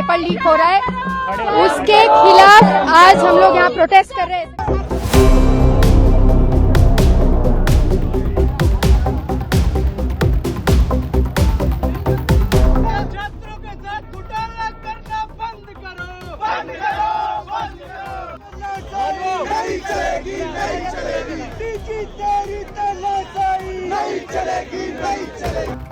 Paper leak हो रहा है, उसके खिलाफ आज हम लोग यहाँ प्रोटेस्ट कर रहे हैं। नहीं चलेगी, नहीं चलेगी।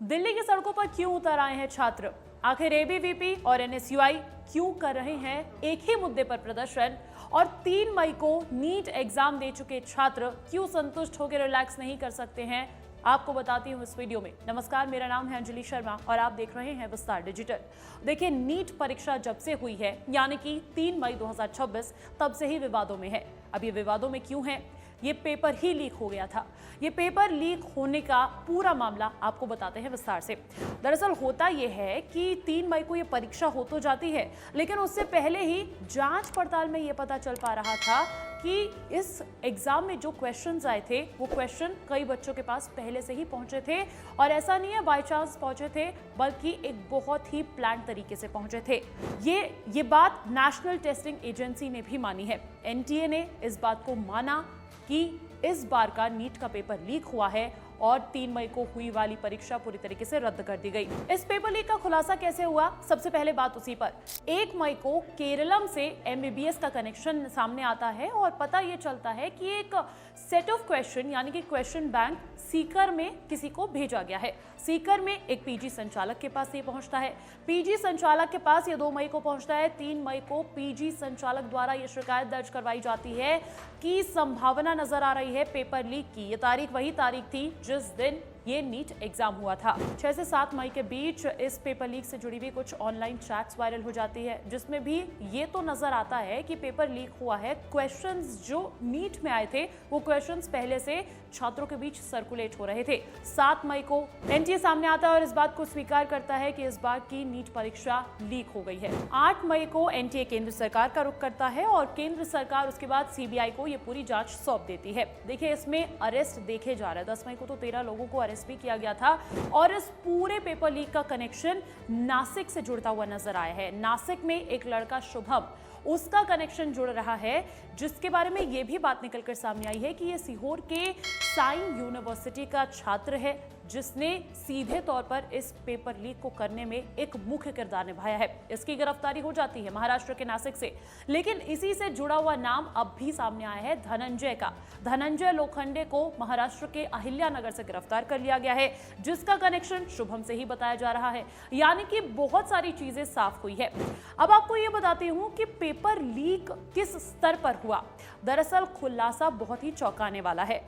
दिल्ली की सड़कों पर क्यों उतर आए हैं छात्र? आखिर एबीवीपी और एनएसयूआई क्यों कर रहे हैं एक ही मुद्दे पर प्रदर्शन? और 3 मई को नीट एग्जाम दे चुके छात्र क्यों संतुष्ट होकर रिलैक्स नहीं कर सकते हैं? आपको बताती हूं इस वीडियो में। नमस्कार, मेरा नाम है अंजलि शर्मा और आप देख रहे हैं विस्तार डिजिटल। देखिए, नीट परीक्षा जब से हुई है, यानी कि 3 मई 2026, तब से ही विवादों में है। अब ये विवादों में क्यों है? ये पेपर ही लीक हो गया था। ये पेपर लीक होने का पूरा मामला आपको बताते हैं विस्तार से। दरअसल होता यह है कि 3 मई को ये परीक्षा हो तो जाती है, लेकिन उससे पहले ही जांच पड़ताल में ये पता चल पा रहा था कि इस एग्जाम में जो क्वेश्चंस आए थे, वो क्वेश्चन कई बच्चों के पास पहले से ही पहुंचे थे। और ऐसा नहीं है बाय चांस पहुंचे थे, बल्कि एक बहुत ही प्लान तरीके से पहुंचे थे। ये बात नेशनल टेस्टिंग एजेंसी ने भी मानी है। एनटीए ने इस बात को माना कि इस बार का नीट का पेपर लीक हुआ है और 3 मई को हुई वाली परीक्षा पूरी तरीके से रद्द कर दी गई। इस पेपर लीक का खुलासा कैसे हुआ? सबसे पहले बात उसी पर। 1 मई को केरलम से एमबीबीएस का कनेक्शन सामने आता है और पता ये चलता है कि एक सेट ऑफ क्वेश्चन, यानी कि क्वेश्चन बैंक सीकर में किसी को भेजा गया है। सीकर में एक पीजी संचालक के पास ये पहुंचता है। पीजी संचालक के पास ये 2 मई को पहुंचता है। 3 मई को पीजी संचालक द्वारा ये शिकायत दर्ज करवाई जाती है कि संभावना नजर आ रही है पेपर लीक की। ये तारीख वही तारीख थी जिस दिन ये नीट एग्जाम हुआ था। 6 से 7 मई के बीच इस पेपर लीक से जुड़ी हुई कुछ ऑनलाइन चैट्स वायरल हो जाती है, जिसमें भी ये तो नजर आता है कि पेपर लीक हुआ है। क्वेश्चंस जो नीट में आए थे, वो क्वेश्चंस पहले से छात्रों के बीच सर्कुलेट हो रहे थे। 7 मई को एनटीए सामने आता है और इस बात को स्वीकार करता है कि इस बार की नीट परीक्षा लीक हो गई है। 8 मई को एनटीए केंद्र सरकार का रुख करता है और केंद्र सरकार उसके बाद सीबीआई को ये पूरी जांच सौंप देती है। देखिए, इसमें अरेस्ट देखे जा रहे हैं। 10 मई को तो 13 लोगों को अरेस्ट भी किया गया था और इस पूरे पेपर लीक का कनेक्शन नासिक से जुड़ता हुआ नजर आया है। नासिक में एक लड़का शुभम, उसका कनेक्शन जुड़ रहा है, जिसके बारे में यह भी बात निकलकर सामने आई है कि यह सीहोर के साइन यूनिवर्सिटी का छात्र है, जिसने सीधे तौर पर इस पेपर लीक को करने में एक मुख्य किरदार निभाया है। इसकी गिरफ्तारी हो जाती है महाराष्ट्र के नासिक से। लेकिन इसी से जुड़ा हुआ नाम अब भी सामने आया है धनंजय का। धनंजय लोखंडे को महाराष्ट्र के अहिल्यानगर से गिरफ्तार कर लिया गया है, जिसका कनेक्शन शुभम से ही बताया जा रहा है। यानी कि बहुत सारी चीजें साफ हुई है। अब आपको यह बताती हूं कि पेपर लीक किस स्तर पर हुआ। दरअसल खुलासा बहुत ही चौंकाने वाला है।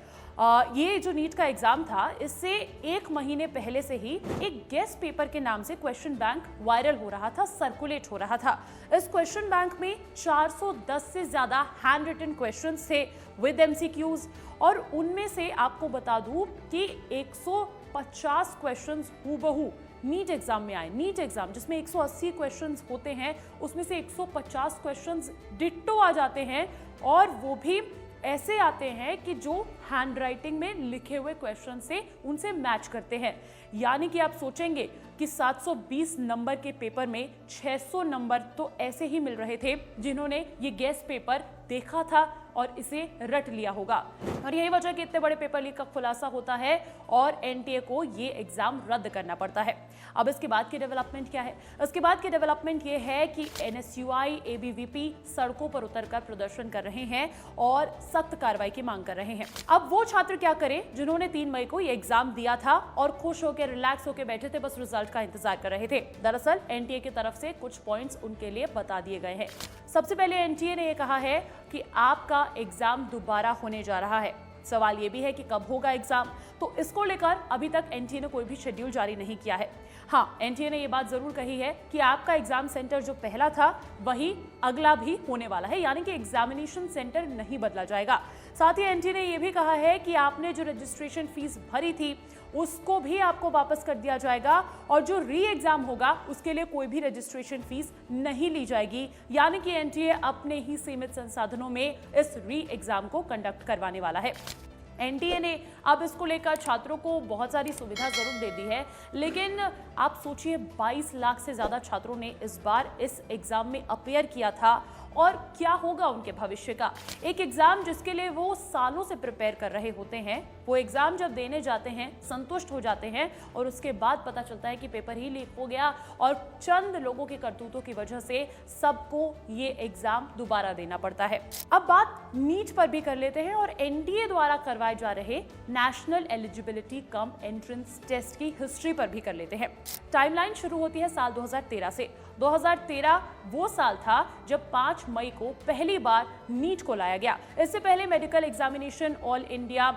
ये जो नीट का एग्जाम था, इससे 1 महीने पहले से ही एक गेस्ट पेपर के नाम से क्वेश्चन बैंक वायरल हो रहा था, सर्कुलेट हो रहा था। इस क्वेश्चन बैंक में 410 से ज्यादा हैंड रिटन क्वेश्चंस थे विद एमसीक्यूज, और उनमें से आपको बता दूं कि 150 क्वेश्चंस हूबहू नीट एग्जाम में आए। नीट एग्जाम जिसमें 180 क्वेश्चंस होते हैं, उसमें से 150 क्वेश्चंस डिट्टो आ जाते हैं, और वो भी ऐसे आते हैं कि जो हैंडराइटिंग में लिखे हुए क्वेश्चन से उनसे मैच करते हैं। यानी कि आप सोचेंगे कि 720 नंबर के पेपर में 600 नंबर तो ऐसे ही मिल रहे थे जिन्होंने ये गेस्ट पेपर देखा था और इसे रट लिया होगा। और यही वजह कि इतने बड़े पेपर लीक का खुलासा होता है और एनटीए को ये एग्जाम रद्द करना पड़ता है। अब इसके बाद की डेवलपमेंट क्या है? इसके बाद की डेवलपमेंट ये है कि एनएसयूआई, एबीवीपी सड़कों पर उतरकर प्रदर्शन कर रहे हैं और सख्त कार्रवाई की मांग कर रहे हैं। अब वो छात्र क्या करें जिन्होंने 3 मई को ये एग्जाम दिया था और खुश होकर, रिलैक्स होकर बैठे थे, बस रिजल्ट का इंतजार कर रहे थे। दरअसल एनटीए की तरफ से कुछ पॉइंट्स उनके लिए बता दिए गए हैं। सबसे पहले एनटीए ने यह कहा है कि आपका एग्जाम दोबारा होने जा रहा है। सवाल यह भी है कि कब होगा एग्जाम, तो इसको लेकर अभी तक एनटीए ने कोई भी शेड्यूल जारी नहीं किया है। हाँ, एनटीए ने यह बात जरूर कही है कि आपका एग्जाम सेंटर जो पहला था वही अगला भी होने वाला है, यानी कि एग्जामिनेशन सेंटर नहीं बदला जाएगा। साथ ही एनटीए ने यह भी कहा है कि आपने जो रजिस्ट्रेशन फीस भरी थी उसको भी आपको वापस कर दिया जाएगा और जो री एग्जाम होगा उसके लिए कोई भी रजिस्ट्रेशन फीस नहीं ली जाएगी। यानी कि एनटीए अपने ही सीमित संसाधनों में इस री एग्जाम को कंडक्ट करवाने वाला है। एनटीए ने अब इसको लेकर छात्रों को बहुत सारी सुविधा जरूर दे दी है, लेकिन आप सोचिए 22 लाख से ज्यादा छात्रों ने इस बार इस एग्जाम में अपीयर किया था और क्या होगा उनके भविष्य का। एक एग्जाम जिसके लिए वो सालों से प्रिपेयर कर रहे होते हैं, वो एग्जाम जब देने जाते हैं संतुष्ट हो जाते हैं और उसके बाद पता चलता है कि पेपर ही लीक हो गया और चंद लोगों के करतूतों की वजह से सबको ये एग्जाम दोबारा देना पड़ता है। अब बात नीट पर भी कर लेते हैं और एनटीए द्वारा करवाए जा रहे national eligibility cum entrance test की हिस्ट्री पर भी कर लेते हैं। टाइमलाइन शुरू होती है साल 2013 से। 2013 वो साल था जब 5 मई को पहली बार नीट को लाया गया। इससे पहले medical examination all India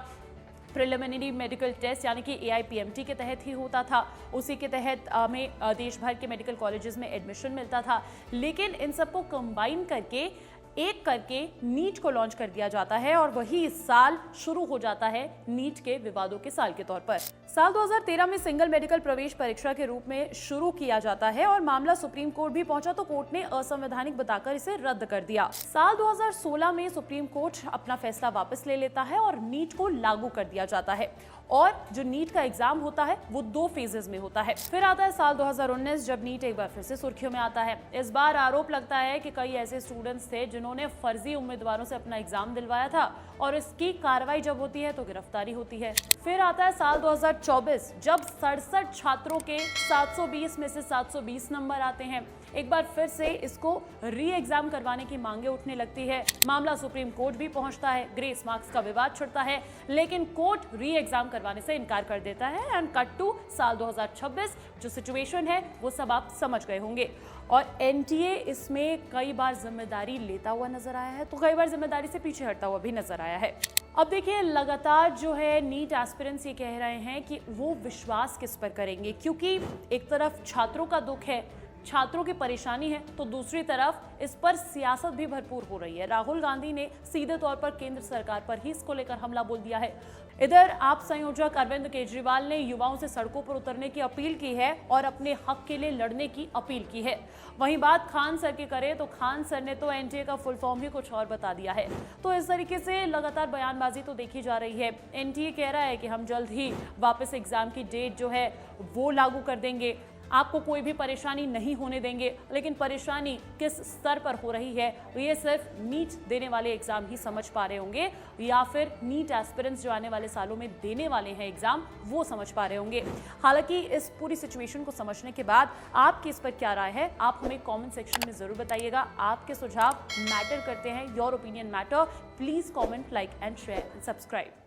preliminary medical test यानी कि AIPMT के तहत ही होता था। उसी के तहत हमें देश भर के मेडिकल कॉलेजेस में एडमिशन मिलता था, लेकिन इन सबको कंबाइन करके एक करके नीट को लॉन्च कर दिया जाता है और वही साल शुरू हो जाता है नीट के विवादों के साल के तौर पर। साल 2013 में सिंगल मेडिकल प्रवेश परीक्षा के रूप में शुरू किया जाता है और मामला सुप्रीम कोर्ट भी पहुंचा तो कोर्ट ने असंवैधानिक बताकर इसे रद्द कर दिया। साल 2016 में सुप्रीम कोर्ट अपना फैसला वापस ले लेता है और नीट को लागू कर दिया जाता है और जो नीट का एग्जाम होता है वो 2 फेजेस में होता है। फिर आता है साल 2019 जब नीट एक बार फिर से सुर्खियों में आता है। इस बार आरोप लगता है कि कई ऐसे स्टूडेंट्स थे जिन्होंने फर्जी उम्मीदवारों से अपना एग्जाम दिलवाया था और इसकी कार्रवाई जब होती है तो गिरफ्तारी होती है। फिर आता है साल 2024 जब 67 छात्रों के 720 में से 720 नंबर आते हैं। एक बार फिर से इसको री एग्जाम करवाने की मांगे उठने लगती है। मामला सुप्रीम कोर्ट भी पहुंचता है, ग्रेस मार्क्स का विवाद छिड़ता है, लेकिन कोर्ट री एग्जाम करवाने से इनकार कर देता है। एंड कट टू साल 2026 जो सिचुएशन है वो सब आप समझ गए होंगे और एनटीए इसमें कई बार जिम्मेदारी लेता हुआ नजर आया है तो कई बार जिम्मेदारी से पीछे हटता हुआ भी नजर आया है। अब देखिए लगातार जो है नीट एस्पिरेंट्स ये कह रहे हैं कि वो विश्वास किस पर करेंगे, क्योंकि एक तरफ छात्रों का दुख है, छात्रों की परेशानी है, तो दूसरी तरफ इस पर सियासत भी भरपूर हो रही है। राहुल गांधी ने सीधे तौर पर केंद्र सरकार पर ही इसको लेकर हमला बोल दिया है। इधर आप संयोजक अरविंद केजरीवाल ने युवाओं से सड़कों पर उतरने की अपील की है और अपने हक के लिए लड़ने की अपील की है। वहीं बात खान सर की करें तो खान सर ने तो एनटीए का फुल फॉर्म ही कुछ और बता दिया है। तो इस तरीके से लगातार बयानबाजी तो देखी जा रही है। एनटीए कह रहा है कि हम जल्द ही वापस एग्जाम की डेट जो है वो लागू कर देंगे, आपको कोई भी परेशानी नहीं होने देंगे। लेकिन परेशानी किस स्तर पर हो रही है ये सिर्फ नीट देने वाले एग्जाम ही समझ पा रहे होंगे या फिर नीट एस्पिरेंट्स जो आने वाले सालों में देने वाले हैं एग्जाम वो समझ पा रहे होंगे। हालांकि इस पूरी सिचुएशन को समझने के बाद आपकी इस पर क्या राय है आप हमें कमेंट सेक्शन में जरूर बताइएगा। आपके सुझाव मैटर करते हैं, your opinion matter. Please comment, like and share and subscribe.